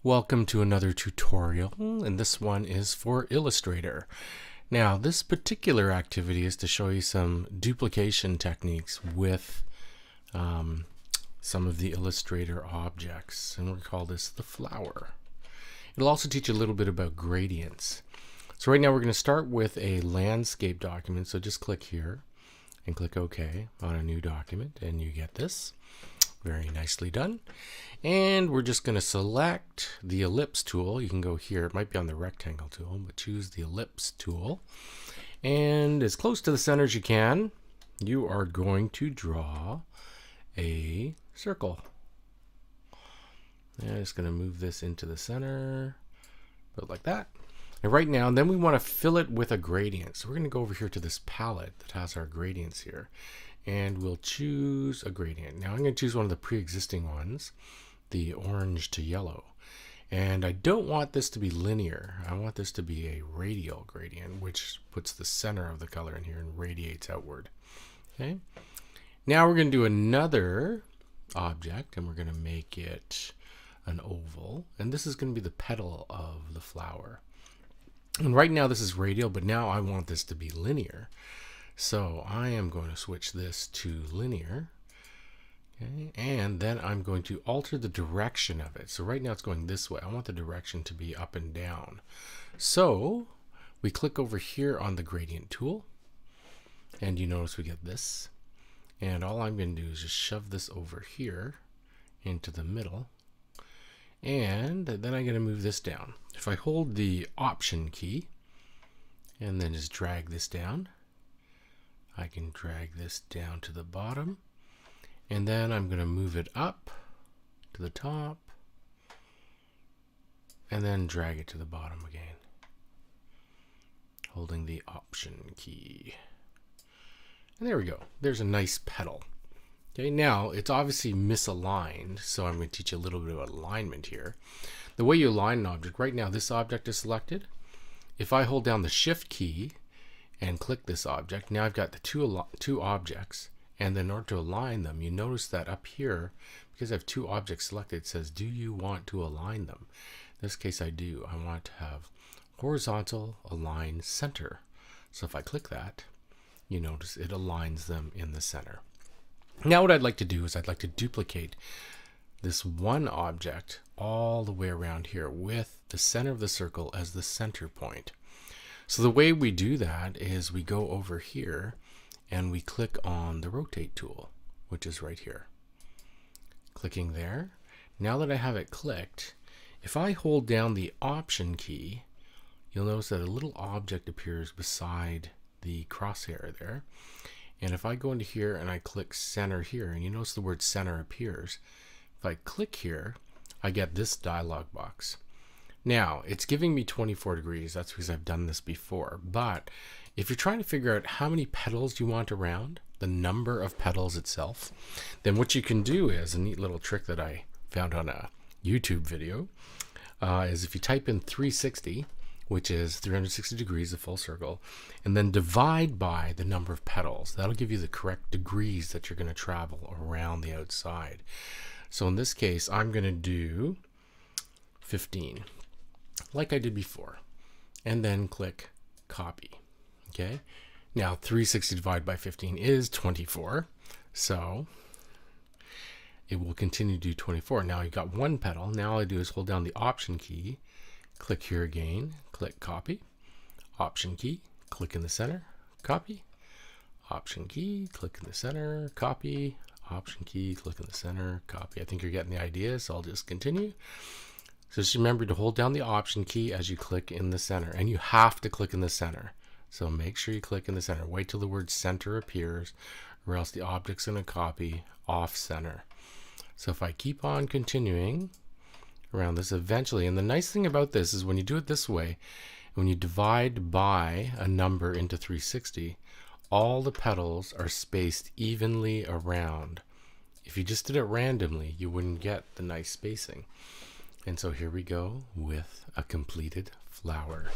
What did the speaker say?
Welcome to another tutorial, and this one is for Illustrator. Now, this particular activity is to show you some duplication techniques with some of the Illustrator objects, and we'll call this the flower. It'll also teach you a little bit about gradients. So right now we're going to start with a landscape document, so just click here and click OK on a new document, and you get this. Very nicely done. And we're just going to select the ellipse tool. You can go here. It might be on the rectangle tool, but choose the ellipse tool. And as close to the center as you can, you are going to draw a circle. And I'm just going to move this into the center, put it like that. And right now, then we want to fill it with a gradient. So we're going to go over here to this palette that has our gradients here. And we'll choose a gradient. Now I'm going to choose one of the pre-existing ones, the orange to yellow. And I don't want this to be linear. I want this to be a radial gradient, which puts the center of the color in here and radiates outward. Okay. Now we're going to do another object, and we're going to make it an oval. And this is going to be the petal of the flower. And right now this is radial, but now I want this to be linear. So I am going to switch this to linear, okay, and then I'm going to alter the direction of it. So right now it's going this way. I want the direction to be up and down. So we click over here on the gradient tool, and you notice we get this. And all I'm going to do is just shove this over here into the middle, and then I'm going to move this down. If I hold the Option key and then just drag this down, I can drag this down to the bottom, and then I'm going to move it up to the top and then drag it to the bottom again, holding the Option key. And there we go. There's a nice petal. Okay, now it's obviously misaligned, so I'm going to teach you a little bit about alignment here. The way you align an object, right now this object is selected. If I hold down the Shift key and click this object, now I've got the two objects, and then in order to align them, you notice that up here, because I have two objects selected, it says, do you want to align them? In this case I do. I want to have horizontal align center. So if I click that, you notice it aligns them in the center. Now what I'd like to do is I'd like to duplicate this one object all the way around here with the center of the circle as the center point. So the way we do that is we go over here and we click on the rotate tool, which is right here. Clicking there. Now that I have it clicked, if I hold down the Option key, you'll notice that a little object appears beside the crosshair there. And if I go into here and I click center here, and you notice the word center appears, if I click here, I get this dialog box. Now, it's giving me 24 degrees. That's because I've done this before. But if you're trying to figure out how many petals you want around, the number of petals itself, then what you can do is a neat little trick that I found on a YouTube video, is if you type in 360, which is 360 degrees, a full circle, and then divide by the number of petals. That'll give you the correct degrees that you're going to travel around the outside. So in this case, I'm going to do 15. Like I did before, and then click copy. Okay, now 360 divided by 15 is 24, so it will continue to do 24. Now you got one petal. Now all I do is hold down the Option key, click here again, click copy, Option key, click in the center, copy, Option key, click in the center, copy, Option key, click in the center, copy. I think you're getting the idea, so I'll just continue. So just remember to hold down the Option key as you click in the center, and you have to click in the center. So make sure you click in the center. Wait till the word center appears, or else the object's going to copy off center. So if I keep on continuing around this, eventually, and the nice thing about this is when you do it this way, when you divide by a number into 360, all the petals are spaced evenly around. If you just did it randomly, you wouldn't get the nice spacing. And so here we go with a completed flower.